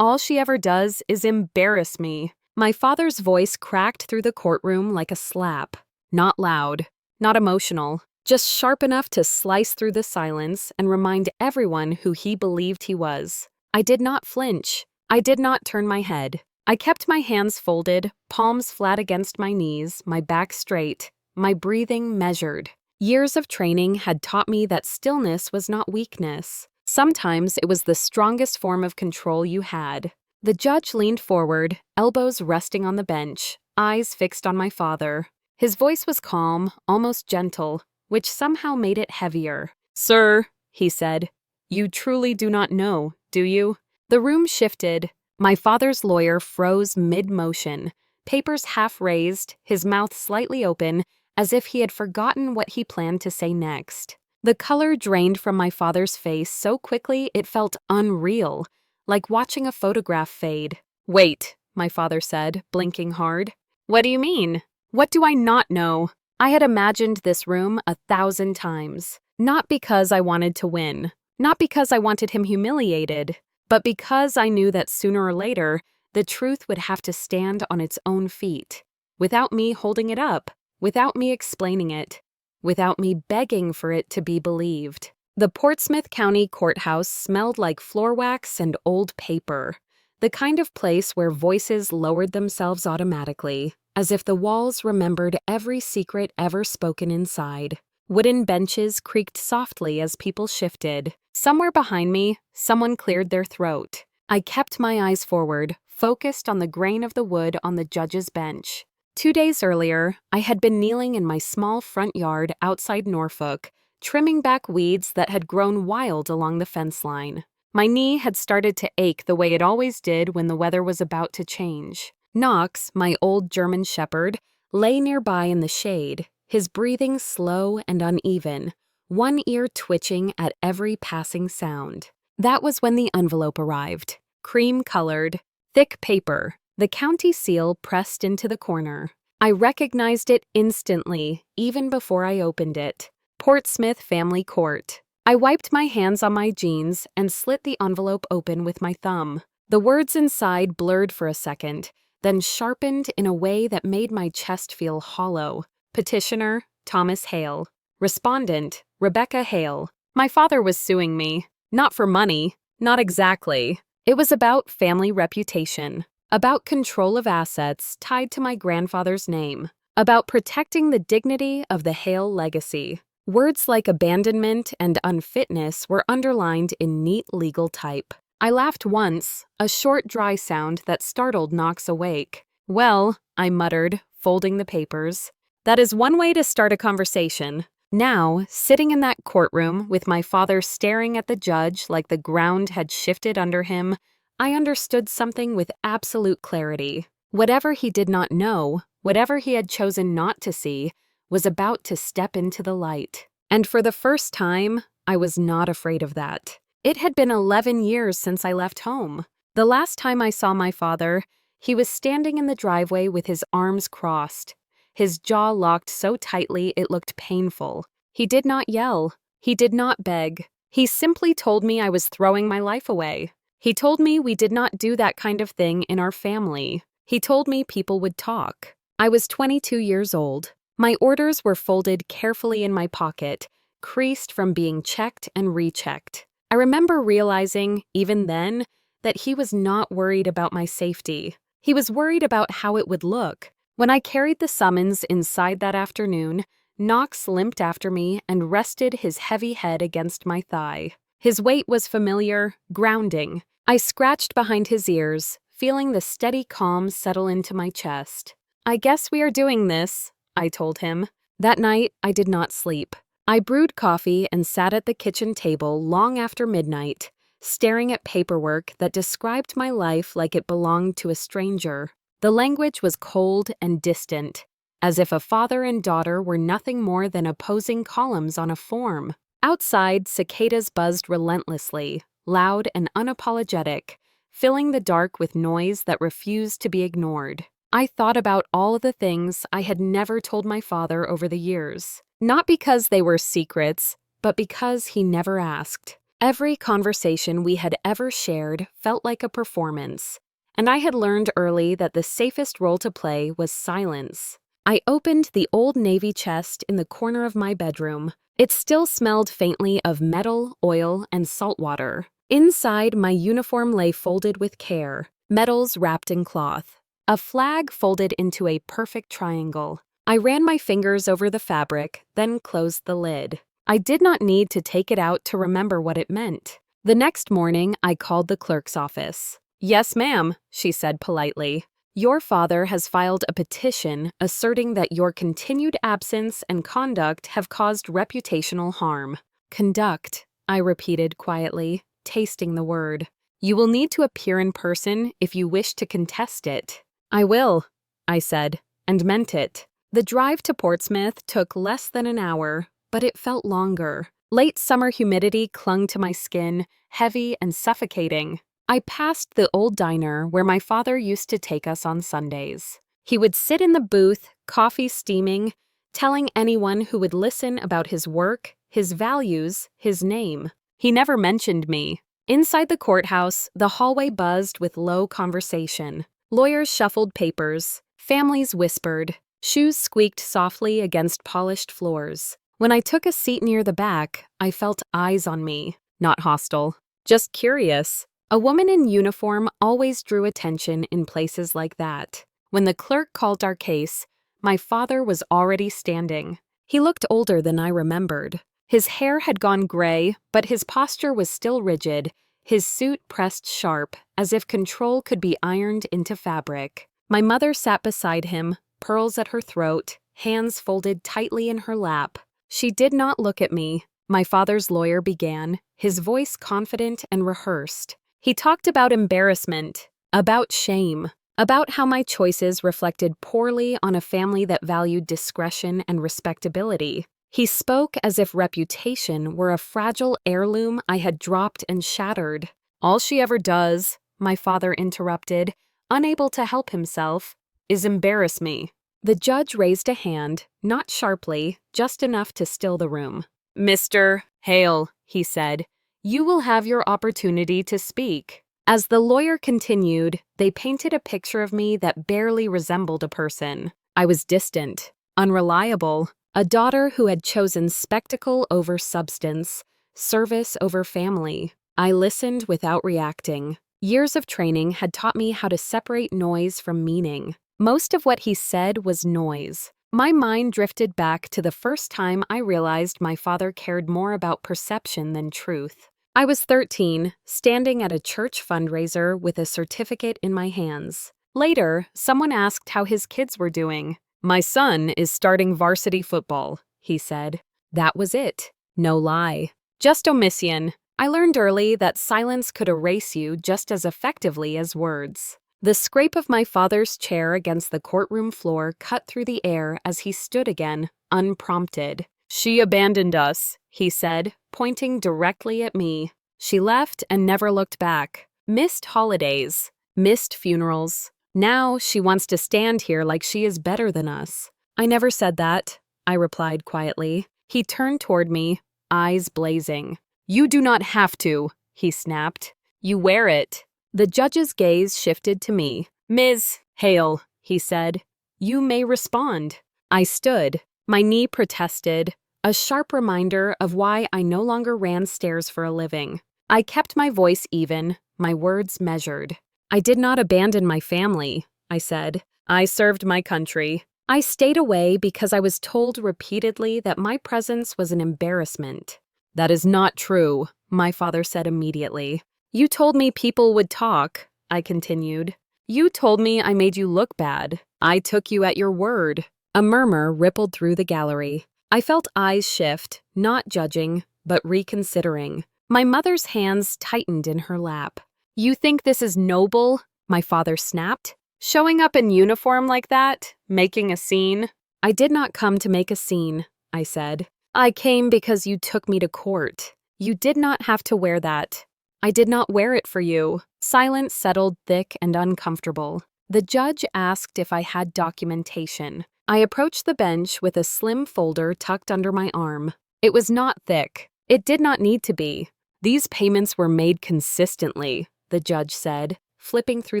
All she ever does is embarrass me. My father's voice cracked through the courtroom like a slap. Not loud, not emotional, just sharp enough to slice through the silence and remind everyone who he believed he was. I did not flinch. I did not turn my head. I kept my hands folded, palms flat against my knees, my back straight, my breathing measured. Years of training had taught me that stillness was not weakness. Sometimes it was the strongest form of control you had. The judge leaned forward, elbows resting on the bench, eyes fixed on my father. His voice was calm, almost gentle, which somehow made it heavier. "Sir," he said, "you truly do not know, do you?" The room shifted. My father's lawyer froze mid-motion, papers half raised, his mouth slightly open, as if he had forgotten what he planned to say next. The color drained from my father's face so quickly it felt unreal, like watching a photograph fade. "Wait," my father said, blinking hard. "What do you mean? What do I not know?" I had imagined this room 1,000 times. Not because I wanted to win, not because I wanted him humiliated, but because I knew that sooner or later, the truth would have to stand on its own feet, without me holding it up, without me explaining it, without me begging for it to be believed. The Portsmouth County Courthouse smelled like floor wax and old paper, the kind of place where voices lowered themselves automatically, as if the walls remembered every secret ever spoken inside. Wooden benches creaked softly as people shifted. Somewhere behind me, someone cleared their throat. I kept my eyes forward, focused on the grain of the wood on the judge's bench. 2 days earlier, I had been kneeling in my small front yard outside Norfolk, trimming back weeds that had grown wild along the fence line. My knee had started to ache the way it always did when the weather was about to change. Knox, my old German shepherd, lay nearby in the shade, his breathing slow and uneven, one ear twitching at every passing sound. That was when the envelope arrived. Cream-colored, thick paper, the county seal pressed into the corner. I recognized it instantly, even before I opened it. Portsmouth Family Court. I wiped my hands on my jeans and slit the envelope open with my thumb. The words inside blurred for a second, then sharpened in a way that made my chest feel hollow. Petitioner, Thomas Hale. Respondent, Rebecca Hale. My father was suing me. Not for money. Not exactly. It was about family reputation. About control of assets tied to my grandfather's name. About protecting the dignity of the Hale legacy. Words like abandonment and unfitness were underlined in neat legal type. I laughed once, a short, dry sound that startled Knox awake. "Well," I muttered, folding the papers, "that is one way to start a conversation." Now, sitting in that courtroom with my father staring at the judge like the ground had shifted under him, I understood something with absolute clarity. Whatever he did not know, whatever he had chosen not to see, was about to step into the light. And for the first time, I was not afraid of that. It had been 11 years since I left home. The last time I saw my father, he was standing in the driveway with his arms crossed, his jaw locked so tightly it looked painful. He did not yell. He did not beg. He simply told me I was throwing my life away. He told me we did not do that kind of thing in our family. He told me people would talk. I was 22 years old. My orders were folded carefully in my pocket, creased from being checked and rechecked. I remember realizing, even then, that he was not worried about my safety. He was worried about how it would look. When I carried the summons inside that afternoon, Knox limped after me and rested his heavy head against my thigh. His weight was familiar, grounding. I scratched behind his ears, feeling the steady calm settle into my chest. "I guess we are doing this," I told him. That night, I did not sleep. I brewed coffee and sat at the kitchen table long after midnight, staring at paperwork that described my life like it belonged to a stranger. The language was cold and distant, as if a father and daughter were nothing more than opposing columns on a form. Outside, cicadas buzzed relentlessly, loud and unapologetic, filling the dark with noise that refused to be ignored. I thought about all the things I had never told my father over the years, not because they were secrets, but because he never asked. Every conversation we had ever shared felt like a performance, and I had learned early that the safest role to play was silence. I opened the old navy chest in the corner of my bedroom. It still smelled faintly of metal, oil, and salt water. Inside, my uniform lay folded with care, medals wrapped in cloth, a flag folded into a perfect triangle. I ran my fingers over the fabric, then closed the lid. I did not need to take it out to remember what it meant. The next morning, I called the clerk's office. "Yes, ma'am," she said politely. "Your father has filed a petition asserting that your continued absence and conduct have caused reputational harm." "Conduct," I repeated quietly, tasting the word. "You will need to appear in person if you wish to contest it." "I will," I said, and meant it. The drive to Portsmouth took less than an hour, but it felt longer. Late summer humidity clung to my skin, heavy and suffocating. I passed the old diner where my father used to take us on Sundays. He would sit in the booth, coffee steaming, telling anyone who would listen about his work, his values, his name. He never mentioned me. Inside the courthouse, the hallway buzzed with low conversation. Lawyers shuffled papers, families whispered, shoes squeaked softly against polished floors. When I took a seat near the back, I felt eyes on me, not hostile, just curious. A woman in uniform always drew attention in places like that. When the clerk called our case, my father was already standing. He looked older than I remembered. His hair had gone gray, but his posture was still rigid, his suit pressed sharp, as if control could be ironed into fabric. My mother sat beside him, pearls at her throat, hands folded tightly in her lap. She did not look at me. My father's lawyer began, his voice confident and rehearsed. He talked about embarrassment, about shame, about how my choices reflected poorly on a family that valued discretion and respectability. He spoke as if reputation were a fragile heirloom I had dropped and shattered. "All she ever does," my father interrupted, unable to help himself, "is embarrass me." The judge raised a hand, not sharply, just enough to still the room. "Mr. Hale," he said, "you will have your opportunity to speak." As the lawyer continued, they painted a picture of me that barely resembled a person. I was distant, unreliable, a daughter who had chosen spectacle over substance, service over family. I listened without reacting. Years of training had taught me how to separate noise from meaning. Most of what he said was noise. My mind drifted back to the first time I realized my father cared more about perception than truth. I was 13, standing at a church fundraiser with a certificate in my hands. Later, someone asked how his kids were doing. "My son is starting varsity football," he said. That was it. No lie. Just omission. I learned early that silence could erase you just as effectively as words. The scrape of my father's chair against the courtroom floor cut through the air as he stood again, unprompted. "She abandoned us," he said, pointing directly at me. "She left and never looked back. Missed holidays, missed funerals. Now she wants to stand here like she is better than us." "I never said that," I replied quietly. He turned toward me, eyes blazing. "You do not have to," he snapped. "You wear it." The judge's gaze shifted to me. "Ms. Hale," he said, "you may respond." I stood. My knee protested, a sharp reminder of why I no longer ran stairs for a living. I kept my voice even, my words measured. "I did not abandon my family," I said. "I served my country. I stayed away because I was told repeatedly that my presence was an embarrassment." "That is not true," my father said immediately. "You told me people would talk," I continued. "You told me I made you look bad. I took you at your word." A murmur rippled through the gallery. I felt eyes shift, not judging, but reconsidering. My mother's hands tightened in her lap. "You think this is noble?" my father snapped. "Showing up in uniform like that? Making a scene?" "I did not come to make a scene," I said. "I came because you took me to court. You did not have to wear that. I did not wear it for you." Silence settled thick and uncomfortable. The judge asked if I had documentation. I approached the bench with a slim folder tucked under my arm. It was not thick. It did not need to be. These payments were made consistently, the judge said, flipping through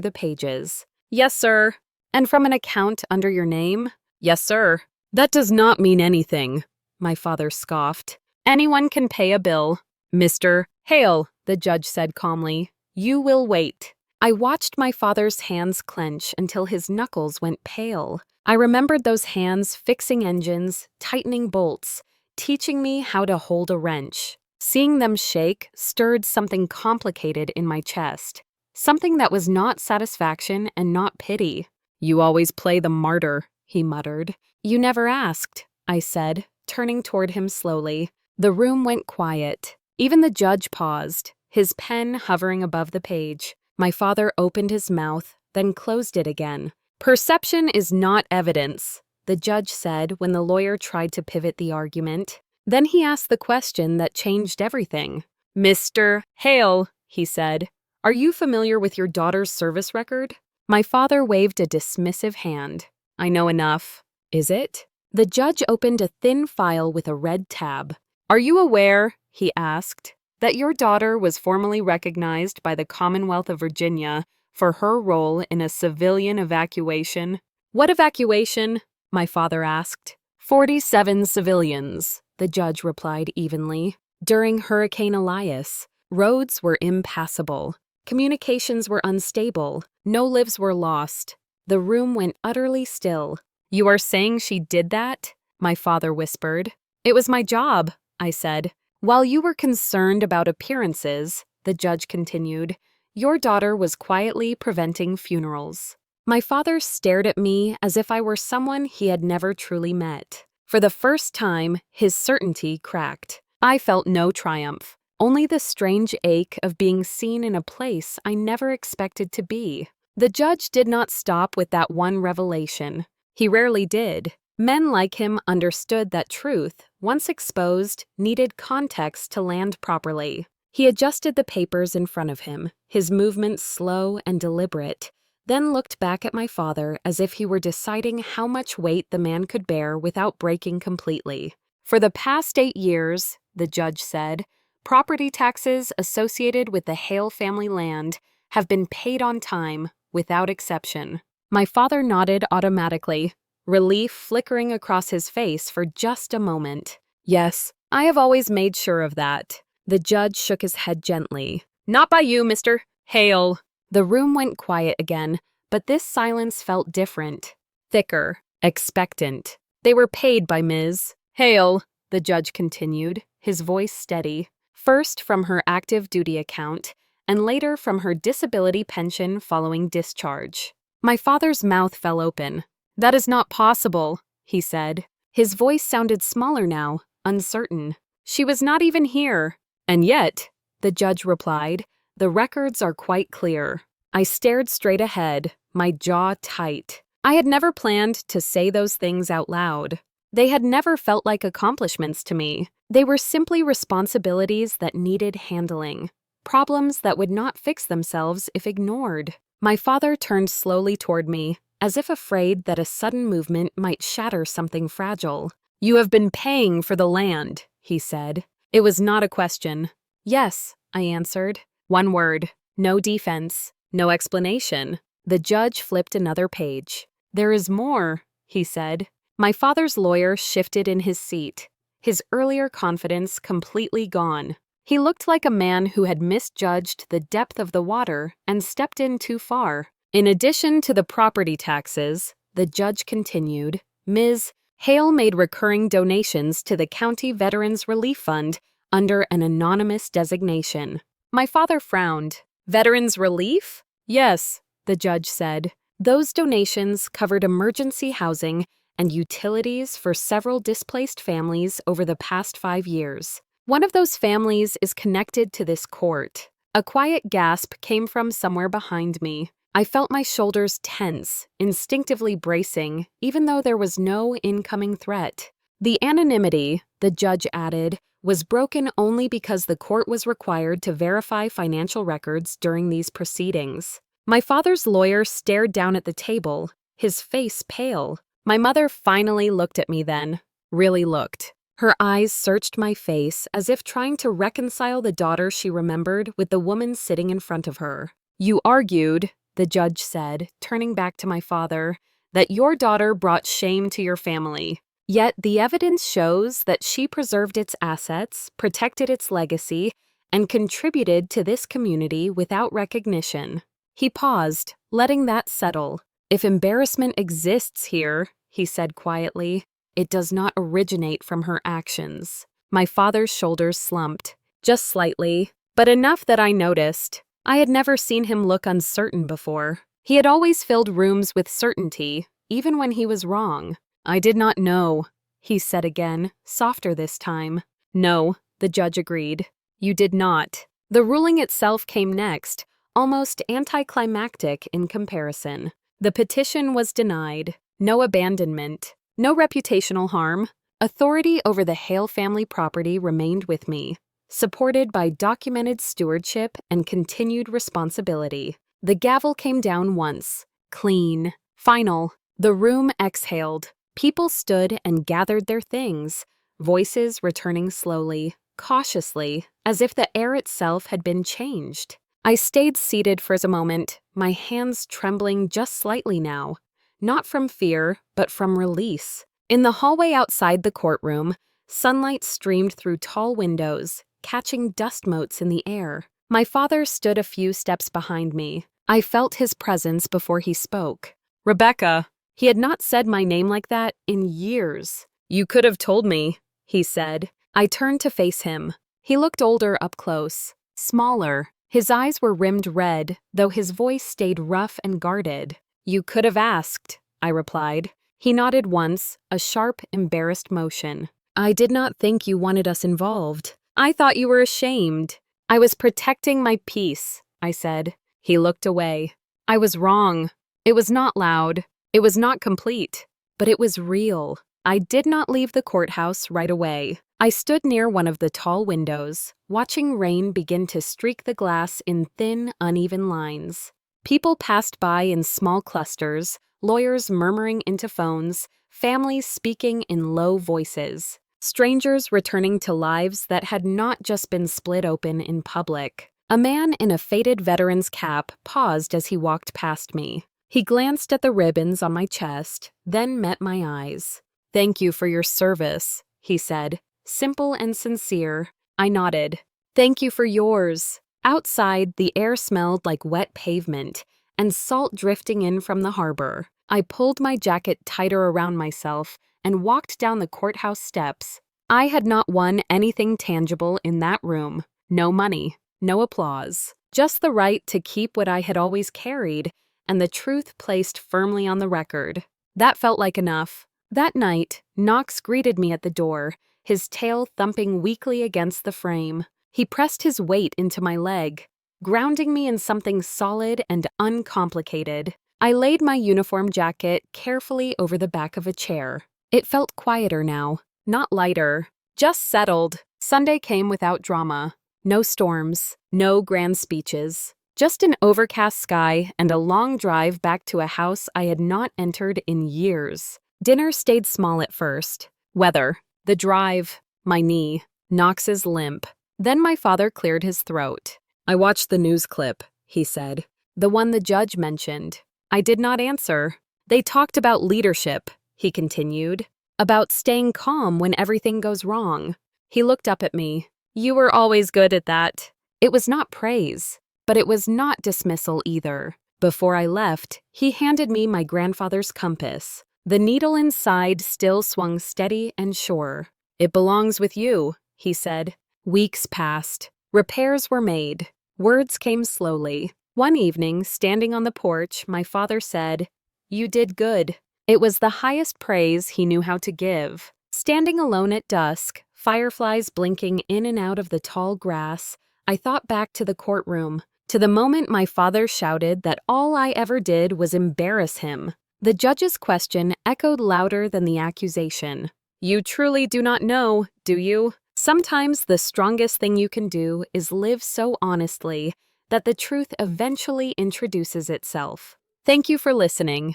the pages. Yes, sir. And from an account under your name? Yes, sir. That does not mean anything, my father scoffed. Anyone can pay a bill. Mr. Hale, the judge said calmly, you will wait. I watched my father's hands clench until his knuckles went pale. I remembered those hands fixing engines, tightening bolts, teaching me how to hold a wrench. Seeing them shake stirred something complicated in my chest, something that was not satisfaction and not pity. You always play the martyr, he muttered. You never asked, I said, turning toward him slowly. The room went quiet. Even the judge paused, his pen hovering above the page. My father opened his mouth, then closed it again. Perception is not evidence, the judge said when the lawyer tried to pivot the argument. Then he asked the question that changed everything. Mr. Hale, he said, are you familiar with your daughter's service record? My father waved a dismissive hand. I know enough. Is it? The judge opened a thin file with a red tab. Are you aware, he asked, that your daughter was formally recognized by the Commonwealth of Virginia for her role in a civilian evacuation? What evacuation? My father asked. 47 civilians, the judge replied evenly. During Hurricane Elias, roads were impassable. Communications were unstable. No lives were lost. The room went utterly still. You are saying she did that? My father whispered. It was my job, I said. While you were concerned about appearances, the judge continued, your daughter was quietly preventing funerals. My father stared at me as if I were someone he had never truly met. For the first time, his certainty cracked. I felt no triumph, only the strange ache of being seen in a place I never expected to be. The judge did not stop with that one revelation. He rarely did. Men like him understood that truth, once exposed, needed context to land properly. He adjusted the papers in front of him, his movements slow and deliberate, then looked back at my father as if he were deciding how much weight the man could bear without breaking completely. For the past 8 years, the judge said, property taxes associated with the Hale family land have been paid on time, without exception. My father nodded automatically, relief flickering across his face for just a moment. Yes, I have always made sure of that. The judge shook his head gently. Not by you, Mr. Hale. The room went quiet again, but this silence felt different, thicker, expectant. They were paid by Ms. Hale, the judge continued, his voice steady, first from her active duty account, and later from her disability pension following discharge. My father's mouth fell open. That is not possible, he said. His voice sounded smaller now, uncertain. She was not even here. And yet, the judge replied, the records are quite clear. I stared straight ahead, my jaw tight. I had never planned to say those things out loud. They had never felt like accomplishments to me. They were simply responsibilities that needed handling, problems that would not fix themselves if ignored. My father turned slowly toward me, as if afraid that a sudden movement might shatter something fragile. You have been paying for the land, he said. It was not a question. Yes, I answered. One word. No defense. No explanation. The judge flipped another page. There is more, he said. My father's lawyer shifted in his seat, his earlier confidence completely gone. He looked like a man who had misjudged the depth of the water and stepped in too far. In addition to the property taxes, the judge continued, Ms. Hale made recurring donations to the County Veterans Relief Fund under an anonymous designation. My father frowned. Veterans Relief? Yes, the judge said. Those donations covered emergency housing and utilities for several displaced families over the past 5 years. One of those families is connected to this court. A quiet gasp came from somewhere behind me. I felt my shoulders tense, instinctively bracing, even though there was no incoming threat. The anonymity, the judge added, was broken only because the court was required to verify financial records during these proceedings. My father's lawyer stared down at the table, his face pale. My mother finally looked at me then. Really looked. Her eyes searched my face as if trying to reconcile the daughter she remembered with the woman sitting in front of her. "You argued," the judge said, turning back to my father, "that your daughter brought shame to your family. Yet the evidence shows that she preserved its assets, protected its legacy, and contributed to this community without recognition." He paused, letting that settle. "If embarrassment exists here," he said quietly, "it does not originate from her actions." My father's shoulders slumped, just slightly, but enough that I noticed. I had never seen him look uncertain before. He had always filled rooms with certainty, even when he was wrong. "I did not know," he said again, softer this time. "No," the judge agreed. "You did not." The ruling itself came next, almost anticlimactic in comparison. The petition was denied. No abandonment. No reputational harm. Authority over the Hale family property remained with me, supported by documented stewardship and continued responsibility. The gavel came down once. Clean. Final. The room exhaled. People stood and gathered their things, voices returning slowly, cautiously, as if the air itself had been changed. I stayed seated for a moment, my hands trembling just slightly now, not from fear, but from release. In the hallway outside the courtroom, sunlight streamed through tall windows, catching dust motes in the air. My father stood a few steps behind me. I felt his presence before he spoke. "Rebecca." He had not said my name like that in years. "You could have told me," he said. I turned to face him. He looked older up close, smaller. His eyes were rimmed red, though his voice stayed rough and guarded. "You could have asked," I replied. He nodded once, a sharp, embarrassed motion. "I did not think you wanted us involved. I thought you were ashamed." "I was protecting my peace," I said. He looked away. "I was wrong. It was not loud. It was not complete. But it was real." I did not leave the courthouse right away. I stood near one of the tall windows, watching rain begin to streak the glass in thin, uneven lines. People passed by in small clusters, lawyers murmuring into phones, families speaking in low voices, strangers returning to lives that had not just been split open in public. A man in a faded veteran's cap paused as he walked past me. He glanced at the ribbons on my chest, then met my eyes. "Thank you for your service," he said, simple and sincere. I nodded. "Thank you for yours." Outside, the air smelled like wet pavement and salt drifting in from the harbor. I pulled my jacket tighter around myself and walked down the courthouse steps. I had not won anything tangible in that room. No money, no applause, just the right to keep what I had always carried and the truth placed firmly on the record. That felt like enough. That night, Knox greeted me at the door, his tail thumping weakly against the frame. He pressed his weight into my leg, grounding me in something solid and uncomplicated. I laid my uniform jacket carefully over the back of a chair. It felt quieter now, not lighter, just settled. Sunday came without drama. No storms, no grand speeches. Just an overcast sky and a long drive back to a house I had not entered in years. Dinner stayed small at first. Weather, the drive, my knee, Knox's limp. Then my father cleared his throat. "I watched the news clip," he said. "The one the judge mentioned." I did not answer. "They talked about leadership," he continued. "About staying calm when everything goes wrong." He looked up at me. "You were always good at that." It was not praise, but it was not dismissal either. Before I left, he handed me my grandfather's compass. The needle inside still swung steady and sure. "It belongs with you," he said. Weeks passed. Repairs were made. Words came slowly. One evening, standing on the porch, my father said, "You did good." It was the highest praise he knew how to give. Standing alone at dusk, fireflies blinking in and out of the tall grass, I thought back to the courtroom, to the moment my father shouted that all I ever did was embarrass him. The judge's question echoed louder than the accusation. "You truly do not know, do you? Sometimes the strongest thing you can do is live so honestly that the truth eventually introduces itself." Thank you for listening.